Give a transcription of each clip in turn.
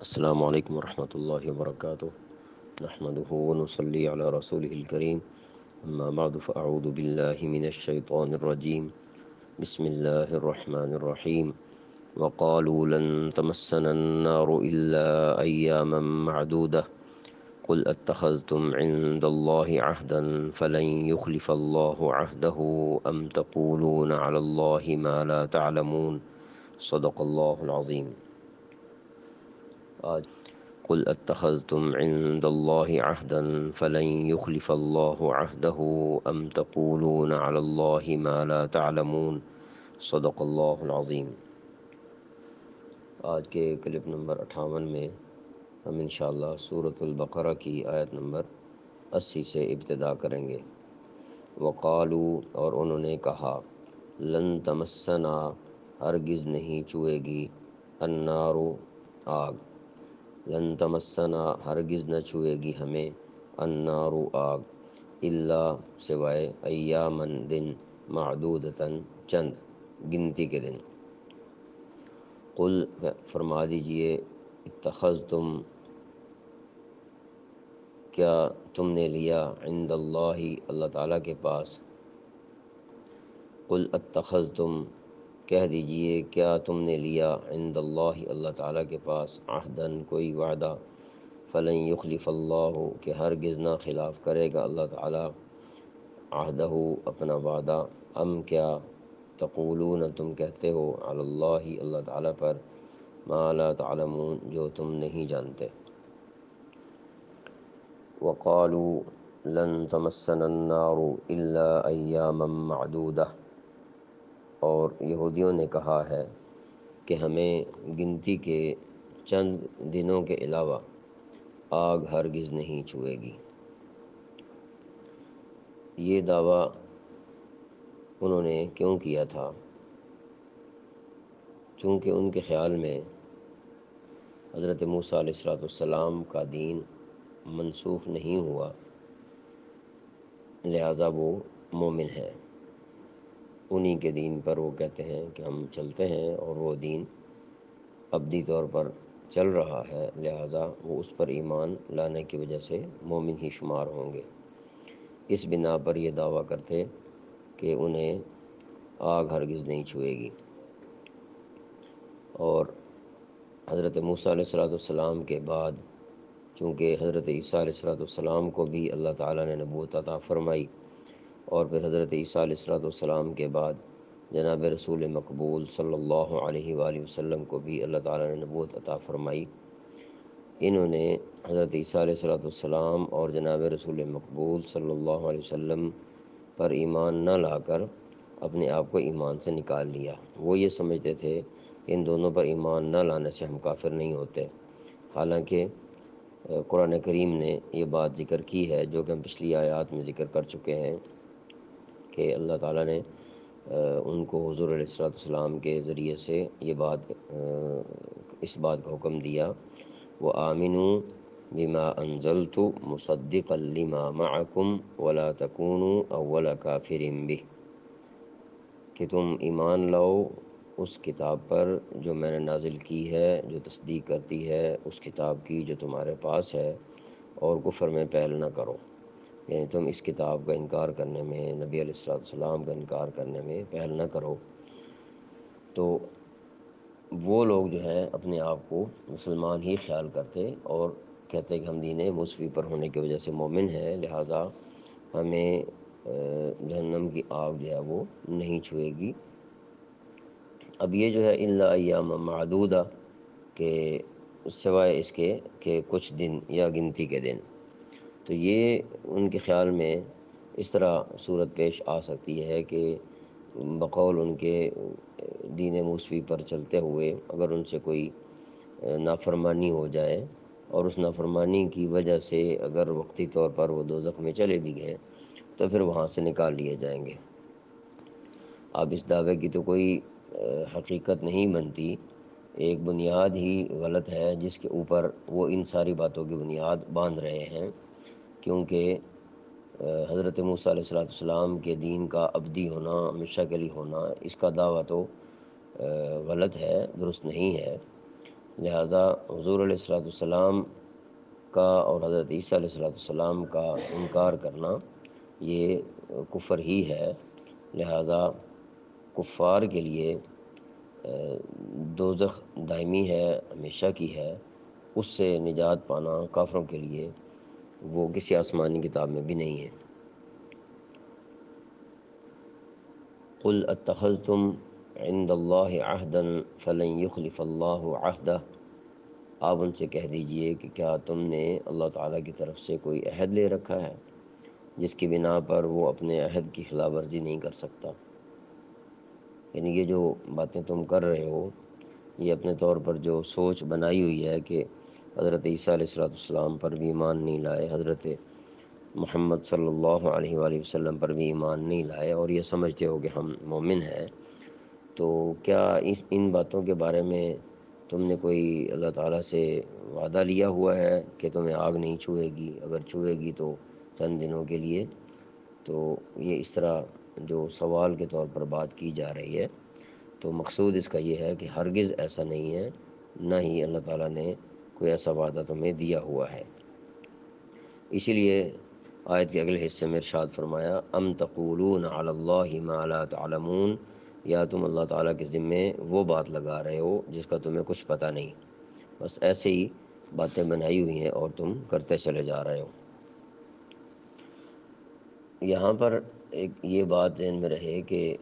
السلام علیکم ورحمۃ اللہ وبرکاتہ نحمده ونصلي على رسوله الكريم اما بعد فاعوذ بالله من الشيطان الرجيم بسم الله الرحمن الرحيم وقالوا لن تمسنا النار إلا أياما معدودة قل اتخذتم عند الله عهدا فلن يخلف الله عهده أم تقولون على الله ما لا تعلمون صدق الله العظيم. آج قل اتخذتم عند الله عهدا فلن يخلف الله عهده أم تقولون على الله ما لا تعلمون صدق الله العظيم. آج کے کلپ نمبر 58 میں ہم انشاءاللہ سورۃ البقرہ کی آیت نمبر 80 سے ابتدا کریں گے. وقالو اور انہوں نے کہا، لن تمسنا ہرگز نہیں چھوئے گی، النار آگ، لن تمسنا ہرگز نہ چھوئے گی ہمیں، النار آگ، الا سوائے ایامن دن، معدودتاً چند گنتی کے دن. قل فرما دیجئے، اتخذتم کیا تم نے لیا، عند اللہ اللہ تعالیٰ کے پاس، قل اتخذتم کہہ دیجئے کیا تم نے لیا، عند اللہ اللہ تعالیٰ کے پاس، عہداً کوئی وعدہ، فلن یخلف اللہ کہ ہرگز نہ خلاف کرے گا اللہ تعالیٰ، عہدہ اپنا وعدہ، ام کیا، تقولون تم کہتے ہو، علی اللہ اللہ تعالیٰ پر، ما لا تعلمون جو تم نہیں جانتے. وقالوا لن تمسنا النار الا ایاما معدودہ، اور یہودیوں نے کہا ہے کہ ہمیں گنتی کے چند دنوں کے علاوہ آگ ہرگز نہیں چھوئے گی. یہ دعویٰ انہوں نے کیوں کیا تھا؟ چونکہ ان کے خیال میں حضرت موسیٰ علیہ السلام کا دین منسوخ نہیں ہوا، لہٰذا وہ مومن ہے. انہی کے دین پر وہ کہتے ہیں کہ ہم چلتے ہیں، اور وہ دین ابدی طور پر چل رہا ہے، لہٰذا وہ اس پر ایمان لانے کی وجہ سے مومن ہی شمار ہوں گے. اس بنا پر یہ دعویٰ کرتے کہ انہیں آگ ہرگز نہیں چھوئے گی. اور حضرت موسیٰ علیہ السلام کے بعد چونکہ حضرت عیسیٰ علیہ السلام کو بھی اللہ تعالیٰ نے نبوت عطا فرمائی، اور پھر حضرت عیسیٰ علیہ السلام کے بعد جناب رسول مقبول صلی اللہ علیہ وآلہ وسلم کو بھی اللہ تعالیٰ نے نبوت عطا فرمائی. انہوں نے حضرت عیسیٰ علیہ السلام اور جناب رسول مقبول صلی اللہ علیہ وسلم پر ایمان نہ لا کر اپنے آپ کو ایمان سے نکال لیا. وہ یہ سمجھتے تھے کہ ان دونوں پر ایمان نہ لانے سے ہم کافر نہیں ہوتے، حالانکہ قرآن کریم نے یہ بات ذکر کی ہے جو کہ ہم پچھلی آیات میں ذکر کر چکے ہیں کہ اللہ تعالیٰ نے ان کو حضور علیہ السلام کے ذریعے سے یہ بات اس بات کا حکم دیا، وَآمِنُوا بِمَا أَنزَلْتُ مُصَدِّقًا لِمَا مَعَكُمْ وَلَا تَكُونُوا أَوَّلَ كَافِرٍ بِهِ، کہ تم ایمان لاؤ اس کتاب پر جو میں نے نازل کی ہے، جو تصدیق کرتی ہے اس کتاب کی جو تمہارے پاس ہے، اور کفر میں پہل نہ کرو، یعنی تم اس کتاب کا انکار کرنے میں، نبی علیہ السلام کا انکار کرنے میں پہل نہ کرو. تو وہ لوگ جو ہیں اپنے آپ کو مسلمان ہی خیال کرتے اور کہتے کہ ہم دین موسوی پر ہونے کی وجہ سے مومن ہیں، لہٰذا ہمیں جہنم کی آگ جو ہے وہ نہیں چھوئے گی. اب یہ جو ہے الا ایام معدودہ، کہ سوائے اس کے کہ کچھ دن یا گنتی کے دن. تو یہ ان کے خیال میں اس طرح صورت پیش آ سکتی ہے کہ بقول ان کے دین موسوی پر چلتے ہوئے اگر ان سے کوئی نافرمانی ہو جائے، اور اس نافرمانی کی وجہ سے اگر وقتی طور پر وہ دوزخ میں چلے بھی گئے تو پھر وہاں سے نکال لیے جائیں گے. اب اس دعوے کی تو کوئی حقیقت نہیں بنتی، ایک بنیاد ہی غلط ہے جس کے اوپر وہ ان ساری باتوں کی بنیاد باندھ رہے ہیں. کیونکہ حضرت موسیٰ علیہ السلام کے دین کا ابدی ہونا، ہمیشہ کے لیے ہونا، اس کا دعویٰ تو غلط ہے، درست نہیں ہے. لہٰذا حضور علیہ الصلوۃ والسلام کا اور حضرت عیسیٰ علیہ الصلوۃ والسلام کا انکار کرنا یہ کفر ہی ہے۔ لہٰذا کفار کے لیے دوزخ دائمی ہے، ہمیشہ کی ہے، اس سے نجات پانا کافروں کے لیے وہ کسی آسمانی کتاب میں بھی نہیں ہے۔ قل اتخذتم عند اللہ عہدا فلن یخلف اللہ عہدہ، آپ ان سے کہہ دیجئے کہ کیا تم نے اللہ تعالیٰ کی طرف سے کوئی عہد لے رکھا ہے جس کی بنا پر وہ اپنے عہد کی خلاف ورزی نہیں کر سکتا؟ یعنی یہ جو باتیں تم کر رہے ہو، یہ اپنے طور پر جو سوچ بنائی ہوئی ہے کہ حضرت عیسیٰ علیہ السلام پر بھی ایمان نہیں لائے، حضرت محمد صلی اللہ علیہ وآلہ وسلم پر بھی ایمان نہیں لائے، اور یہ سمجھتے ہو کہ ہم مومن ہیں، تو کیا ان باتوں کے بارے میں تم نے کوئی اللہ تعالیٰ سے وعدہ لیا ہوا ہے کہ تمہیں آگ نہیں چھوئے گی؟ اگر چھوئے گی تو چند دنوں کے لیے؟ تو یہ اس طرح جو سوال کے طور پر بات کی جا رہی ہے، تو مقصود اس کا یہ ہے کہ ہرگز ایسا نہیں ہے، نہ ہی اللہ تعالیٰ نے کوئی ایسا وعدہ تمہیں دیا ہوا ہے۔ اسی لیے آیت کے اگلے حصے میں ارشاد فرمایا ام تقولون علی اللہ ما لا تعلمون، یا تم اللہ تعالیٰ کے ذمے وہ بات لگا رہے ہو جس کا تمہیں کچھ پتہ نہیں، بس ایسے ہی باتیں بنائی ہوئی ہیں اور تم کرتے چلے جا رہے ہو۔ یہاں پر ایک یہ بات ذہن میں رہے کہ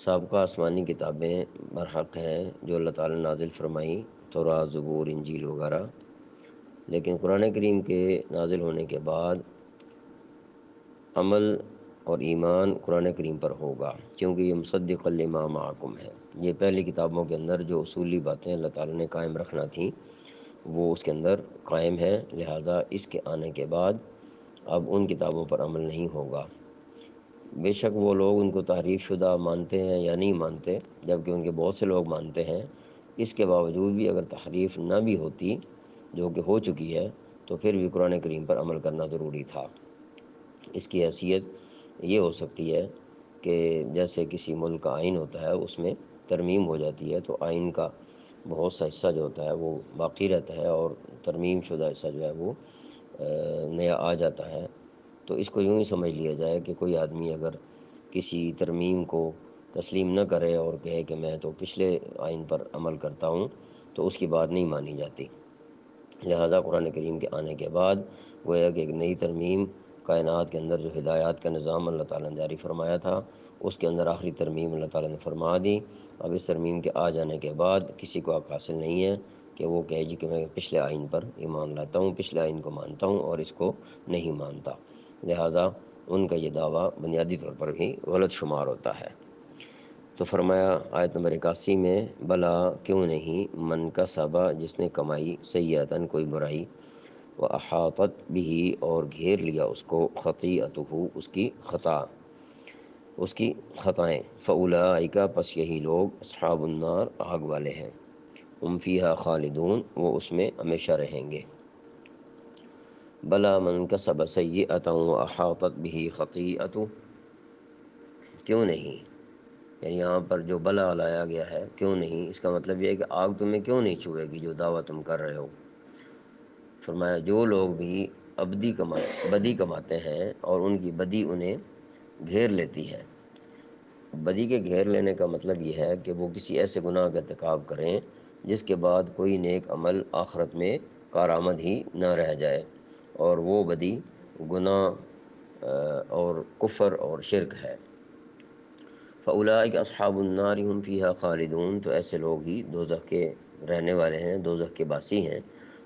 سابقہ آسمانی کتابیں برحق ہیں جو اللہ تعالیٰ نے نازل فرمائیں، تورات، زبور، انجیل وغیرہ، لیکن قرآن کریم کے نازل ہونے کے بعد عمل اور ایمان قرآن کریم پر ہوگا، کیونکہ یہ مصدق لما معکم ہے۔ یہ پہلی کتابوں کے اندر جو اصولی باتیں اللہ تعالیٰ نے قائم رکھنا تھیں وہ اس کے اندر قائم ہیں، لہٰذا اس کے آنے کے بعد اب ان کتابوں پر عمل نہیں ہوگا۔ بے شک وہ لوگ ان کو تحریف شدہ مانتے ہیں یا نہیں مانتے، جبکہ ان کے بہت سے لوگ مانتے ہیں، اس کے باوجود بھی اگر تحریف نہ بھی ہوتی جو کہ ہو چکی ہے تو پھر بھی قرآن کریم پر عمل کرنا ضروری تھا۔ اس کی حیثیت یہ ہو سکتی ہے کہ جیسے کسی ملک کا آئین ہوتا ہے، اس میں ترمیم ہو جاتی ہے تو آئین کا بہت سا حصہ جو ہوتا ہے وہ باقی رہتا ہے اور ترمیم شدہ حصہ جو ہے وہ نیا آ جاتا ہے۔ تو اس کو یوں ہی سمجھ لیا جائے کہ کوئی آدمی اگر کسی ترمیم کو تسلیم نہ کرے اور کہے کہ میں تو پچھلے آئین پر عمل کرتا ہوں، تو اس کی بات نہیں مانی جاتی۔ لہٰذا قرآن کریم کے آنے کے بعد گویا کہ ایک نئی ترمیم، کائنات کے اندر جو ہدایات کا نظام اللہ تعالیٰ نے جاری فرمایا تھا اس کے اندر آخری ترمیم اللہ تعالیٰ نے فرما دی۔ اب اس ترمیم کے آ جانے کے بعد کسی کو حق حاصل نہیں ہے کہ وہ کہے جی کہ میں پچھلے آئین پر ایمان لاتا ہوں، پچھلے آئین کو مانتا ہوں اور اس کو نہیں مانتا، لہٰذا ان کا یہ دعویٰ بنیادی طور پر بھی غلط شمار ہوتا ہے۔ تو فرمایا آیت نمبر 81 میں بلا کیوں نہیں، من کا سبا جس نے کمائی، سیئتاً کوئی برائی، و احاطت بھی اور گھیر لیا اس کو، خطیئتہ اس کی خطا، اس کی خطائیں، فاولئک پس یہی لوگ اصحاب النار آگ والے ہیں، ہم فیہا خالدون وہ اس میں ہمیشہ رہیں گے۔ بلا من کسب سیئۃ و احاطت بھی خطیئتہ، کیوں نہیں، یعنی یہاں پر جو بلا لایا گیا ہے کیوں نہیں، اس کا مطلب یہ ہے کہ آگ تمہیں کیوں نہیں چھوئے گی جو دعویٰ تم کر رہے ہو۔ فرمایا جو لوگ بھی بدی کماتے ہیں اور ان کی بدی انہیں گھیر لیتی ہے، بدی کے گھیر لینے کا مطلب یہ ہے کہ وہ کسی ایسے گناہ کا ارتکاب کریں جس کے بعد کوئی نیک عمل آخرت میں کارآمد ہی نہ رہ جائے، اور وہ بدی گناہ اور کفر اور شرک ہے۔ فاولئک اصحاب النار هم فیہا خالدون، تو ایسے لوگ ہی دوزخ کے رہنے والے ہیں، دوزخ کے باسی ہیں،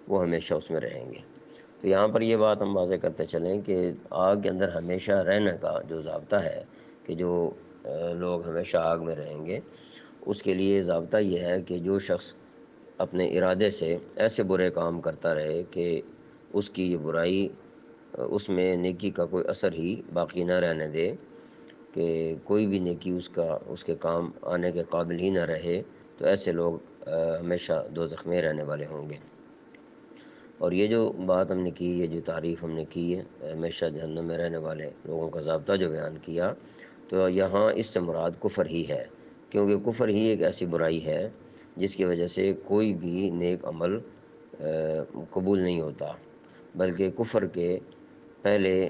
وہ ہمیشہ اس میں رہیں گے۔ تو یہاں پر یہ بات ہم واضح کرتے چلیں کہ آگ کے اندر ہمیشہ رہنے کا جو ضابطہ ہے کہ جو لوگ ہمیشہ آگ میں رہیں گے، اس کے لیے ضابطہ یہ ہے کہ جو شخص اپنے ارادے سے ایسے برے کام کرتا رہے کہ اس کی یہ برائی اس میں نیکی کا کوئی اثر ہی باقی نہ رہنے دے، کہ کوئی بھی نیکی اس کے کام آنے کے قابل ہی نہ رہے، تو ایسے لوگ ہمیشہ دوزخ میں رہنے والے ہوں گے۔ اور یہ جو بات ہم نے کی، یہ جو تعریف ہم نے کی ہے ہمیشہ جہنم میں رہنے والے لوگوں کا ضابطہ جو بیان کیا، تو یہاں اس سے مراد کفر ہی ہے، کیونکہ کفر ہی ایک ایسی برائی ہے جس کی وجہ سے کوئی بھی نیک عمل قبول نہیں ہوتا، بلکہ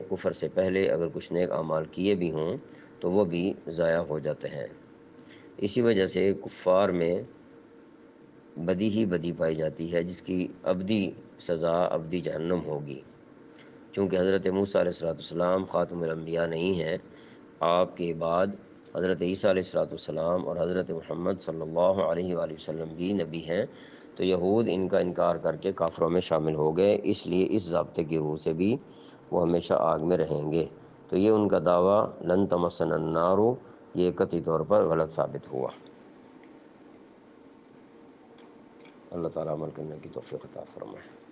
کفر سے پہلے اگر کچھ نیک اعمال کیے بھی ہوں تو وہ بھی ضائع ہو جاتے ہیں۔ اسی وجہ سے کفار میں بدی ہی بدی پائی جاتی ہے، جس کی ابدی سزا ابدی جہنم ہوگی۔ چونکہ حضرت موسیٰ علیہ السلام خاتم الانبیاء نہیں ہیں، آپ کے بعد حضرت عیسیٰ علیہ السلام اور حضرت محمد صلی اللہ علیہ وآلہ وسلم بھی نبی ہیں، تو یہود ان کا انکار کر کے کافروں میں شامل ہو گئے، اس لیے اس ضابطے کی روح سے بھی وہ ہمیشہ آگ میں رہیں گے۔ تو یہ ان کا دعویٰ لن تمسنا النار یہ قطعی طور پر غلط ثابت ہوا۔ اللہ تعالیٰ عمل کرنے کی توفیق عطا فرمائے۔